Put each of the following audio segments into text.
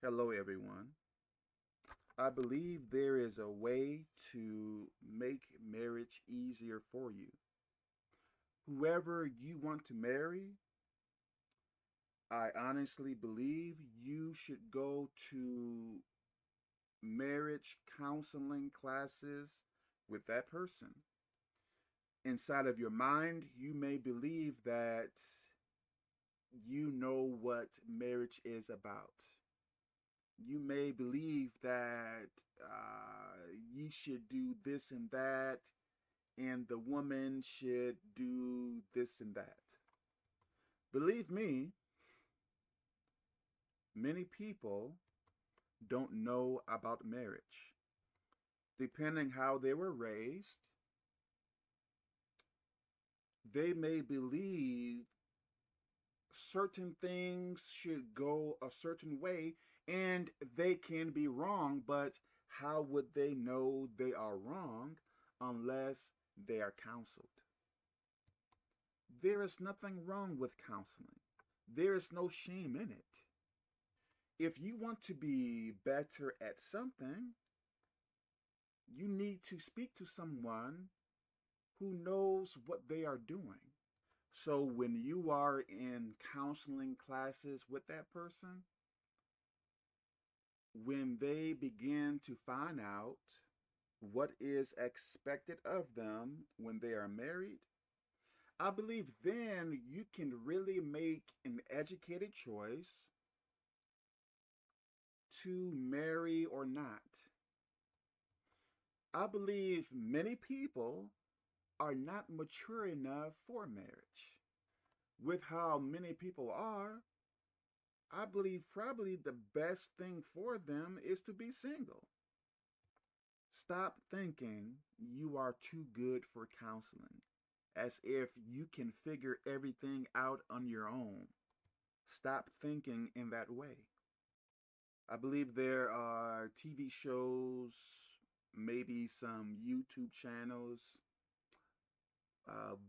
Hello, everyone. I believe there is a way to make marriage easier for you. Whoever you want to marry, I honestly believe you should go to marriage counseling classes with that person. Inside of your mind, you may believe that you know what marriage is about. You may believe that you should do this and that, and the woman should do this and that. Believe me, many people don't know about marriage. Depending how they were raised, they may believe certain things should go a certain way and they can be wrong, but how would they know they are wrong unless they are counseled? There is nothing wrong with counseling. There is no shame in it. If you want to be better at something, you need to speak to someone who knows what they are doing. So when you are in counseling classes with that person, when they begin to find out what is expected of them when they are married, I believe then you can really make an educated choice to marry or not. I believe many people are not mature enough for marriage. With how many people are, I believe probably the best thing for them is to be single. Stop thinking you are too good for counseling, as if you can figure everything out on your own. Stop thinking in that way. I believe there are TV shows, maybe some YouTube channels,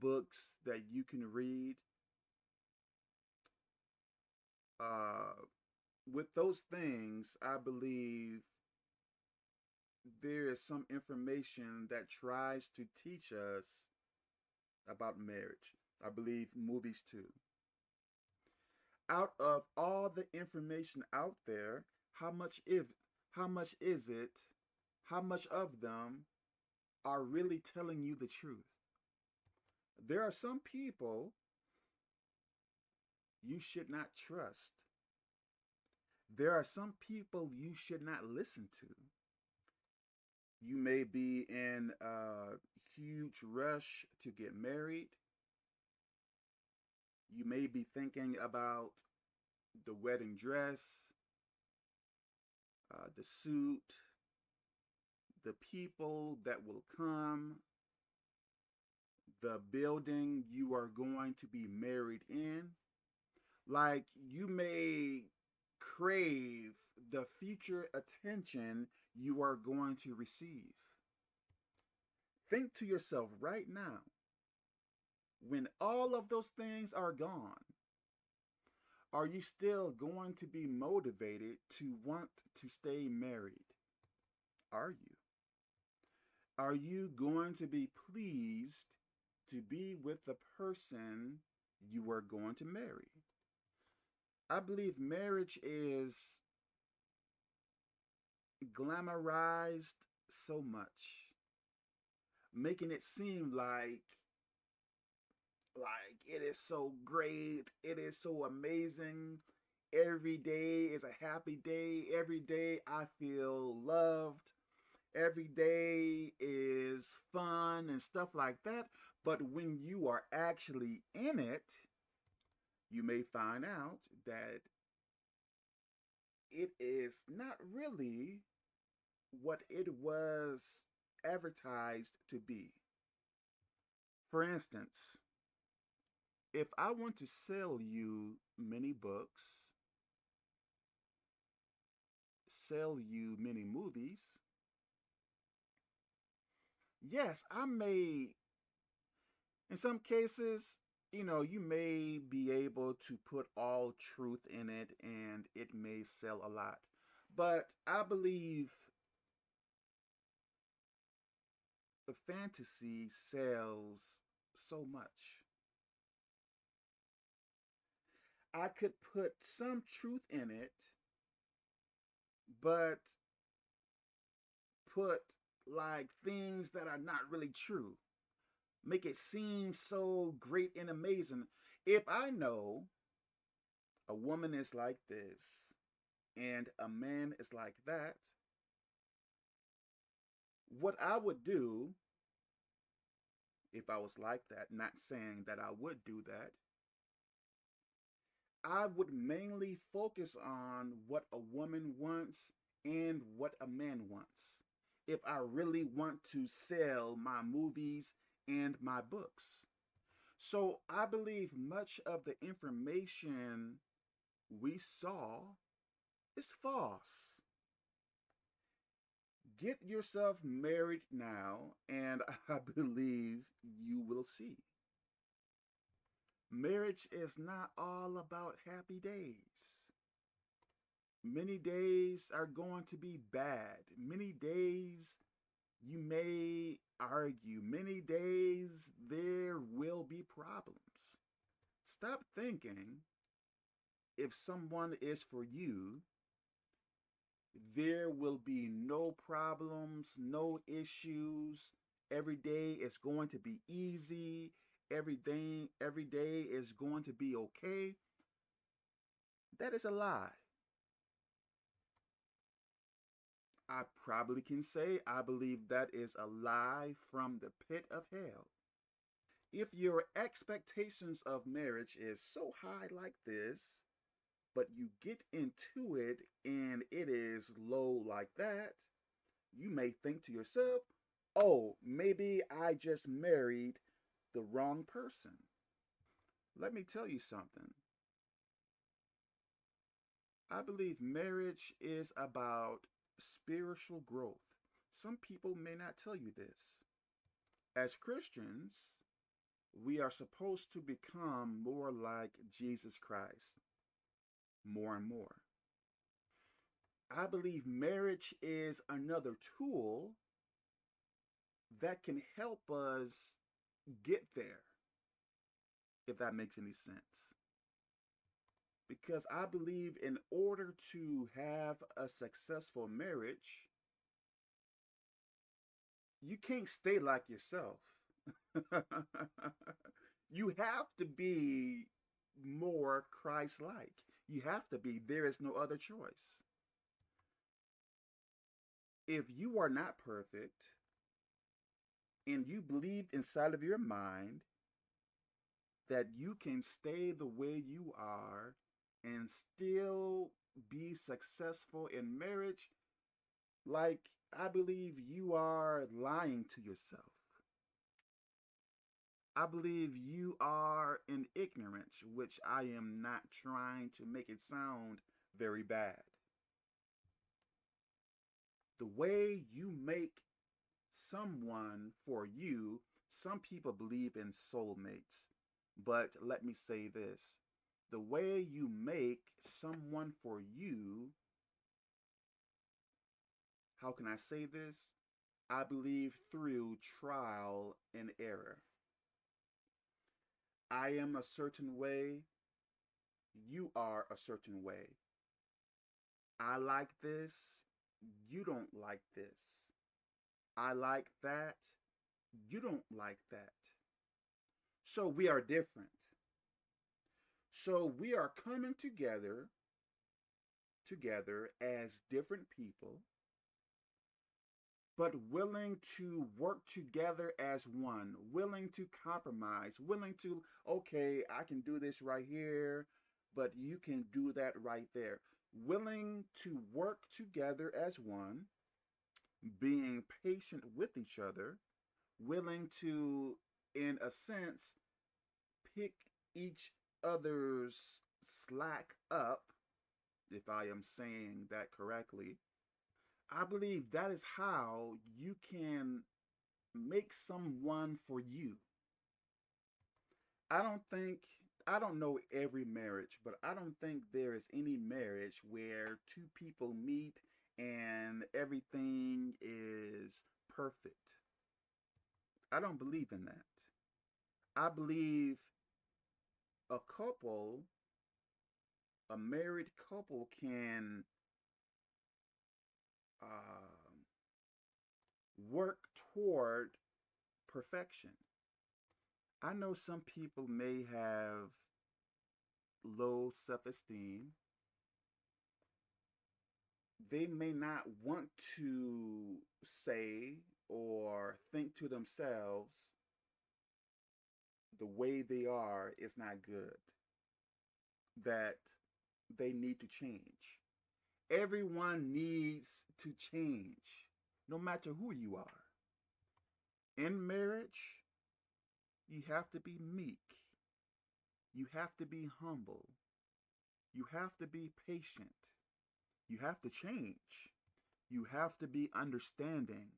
books that you can read. Uh, with those things, I believe there is some information that tries to teach us about marriage. I believe movies too. Out of all the information out there, how much is it? How much of them are really telling you the truth? There are some people you should not trust. There are some people you should not listen to. You may be in a huge rush to get married. You may be thinking about the wedding dress, the suit, the people that will come, the building you are going to be married in. Like you may crave the future attention you are going to receive. Think to yourself right now, when all of those things are gone, are you still going to be motivated to want to stay married? Are you? Are you going to be pleased to be with the person you are going to marry? I believe marriage is glamorized so much, making it seem like it is so great, it is so amazing. Every day is a happy day. Every day I feel loved. Every day is fun and stuff like that. But when you are actually in it, you may find out that it is not really what it was advertised to be. For instance, if I want to sell you many books, sell you many movies, yes, I may, in some cases, you may be able to put all truth in it and it may sell a lot. But I believe the fantasy sells so much. I could put some truth in it, but put like things that are not really true. Make it seem so great and amazing. If I know a woman is like this and a man is like that, what I would do if I was like that, not saying that I would do that, I would mainly focus on what a woman wants and what a man wants. If I really want to sell my movies and my books. So I believe much of the information we saw is false. Get yourself married now, and I believe you will see. Marriage is not all about happy days. Many days are going to be bad. Many days you may argue. Many days there will be problems. Stop thinking if someone is for you, there will be no problems, no issues. Every day is going to be easy. Every day is going to be okay. That is a lie. I probably can say I believe that is a lie from the pit of hell. If your expectations of marriage is so high like this, but you get into it and it is low like that, you may think to yourself, oh, maybe I just married the wrong person. Let me tell you something. I believe marriage is about spiritual growth. Some people may not tell you this. As Christians, we are supposed to become more like Jesus Christ, more and more. I believe marriage is another tool that can help us get there, if that makes any sense. Because I believe in order to have a successful marriage, you can't stay like yourself. You have to be more Christ like. You have to be. There is no other choice. If you are not perfect and you believe inside of your mind that you can stay the way you are and still be successful in marriage, like I believe you are lying to yourself. I believe you are in ignorance, which I am not trying to make it sound very bad. The way you make someone for you, some people believe in soulmates, but let me say this. The way you make someone for you, how can I say this? I believe through trial and error. I am a certain way, you are a certain way. I like this, you don't like this. I like that, you don't like that. So we are different. So we are coming together as different people, but willing to work together as one, willing to compromise, willing to, okay, I can do this right here, but you can do that right there. Willing to work together as one, being patient with each other, willing to, in a sense, pick each other's slack up, if I am saying that correctly. I believe that is how you can make someone for you. I don't think I don't know every marriage, but I don't think there is any marriage where two people meet and everything is perfect. I don't believe in that. I believe a couple, a married couple, can um work toward perfection. I know some people may have low self esteem. They may not want to say or think to themselves the way they are is not good, that they need to change. Everyone needs to change, no matter who you are. In marriage, you have to be meek, you have to be humble, you have to be patient, you have to change, you have to be understanding,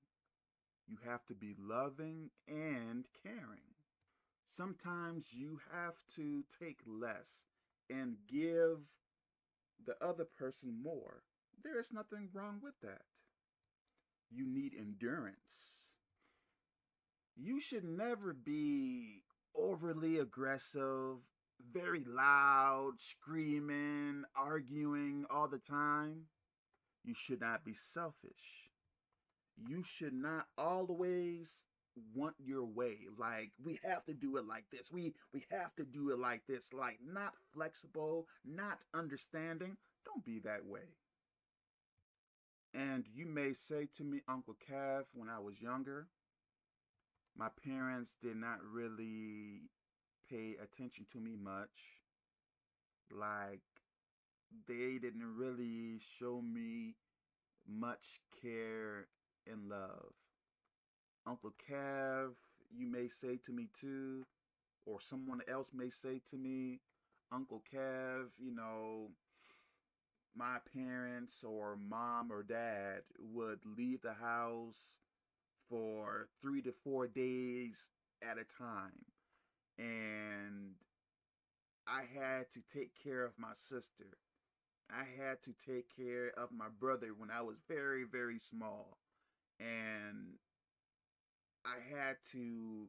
you have to be loving and caring. Sometimes you have to take less and give the other person more. There is nothing wrong with that. You need endurance. You should never be overly aggressive, very loud, screaming, arguing all the time. You should not be selfish. You should not always want your way. Like, we have to do it like this. We have to do it like this. Like, not flexible, not understanding. Don't be that way. And you may say to me, Uncle Cav, when I was younger, my parents did not really pay attention to me much. Like, they didn't really show me much care and love. Uncle Cav, you may say to me too, or someone else may say to me, Uncle Kev, my parents or mom or dad would leave the house for 3 to 4 days at a time. And I had to take care of my sister. I had to take care of my brother when I was very, very small. And I had to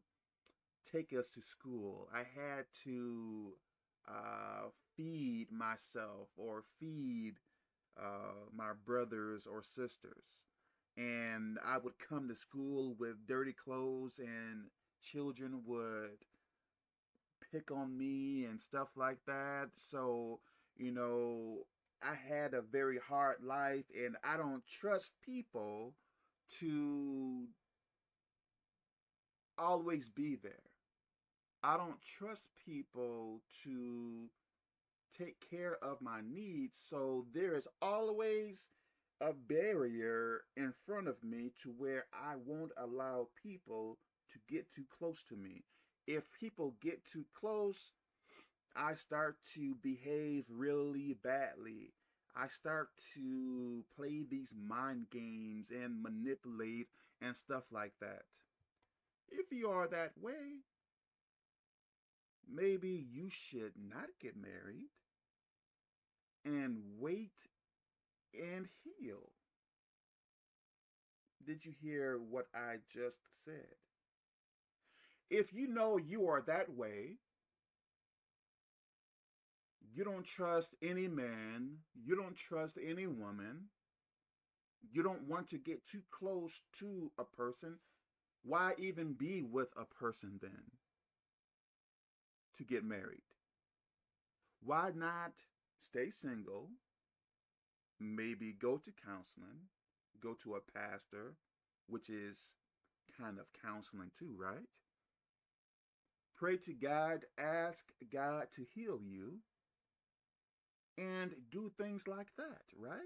take us to school. I had to feed myself or feed my brothers or sisters. And I would come to school with dirty clothes, and children would pick on me and stuff like that. So, you know, I had a very hard life, and I don't trust people to always be there. I don't trust people to take care of my needs. So there is always a barrier in front of me to where I won't allow people to get too close to me. If people get too close, I start to behave really badly. I start to play these mind games and manipulate and stuff like that. If you are that way, maybe you should not get married and wait and heal. Did you hear what I just said? If you know you are that way, you don't trust any man, you don't trust any woman, you don't want to get too close to a person, why even be with a person then to get married? Why not stay single, maybe go to counseling, go to a pastor, which is kind of counseling too, right? Pray to God, ask God to heal you, and do things like that, right?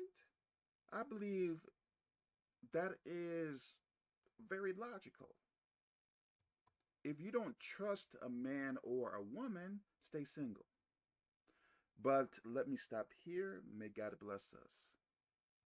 I believe that is very logical. If you don't trust a man or a woman, stay single. But let me stop here. May God bless us.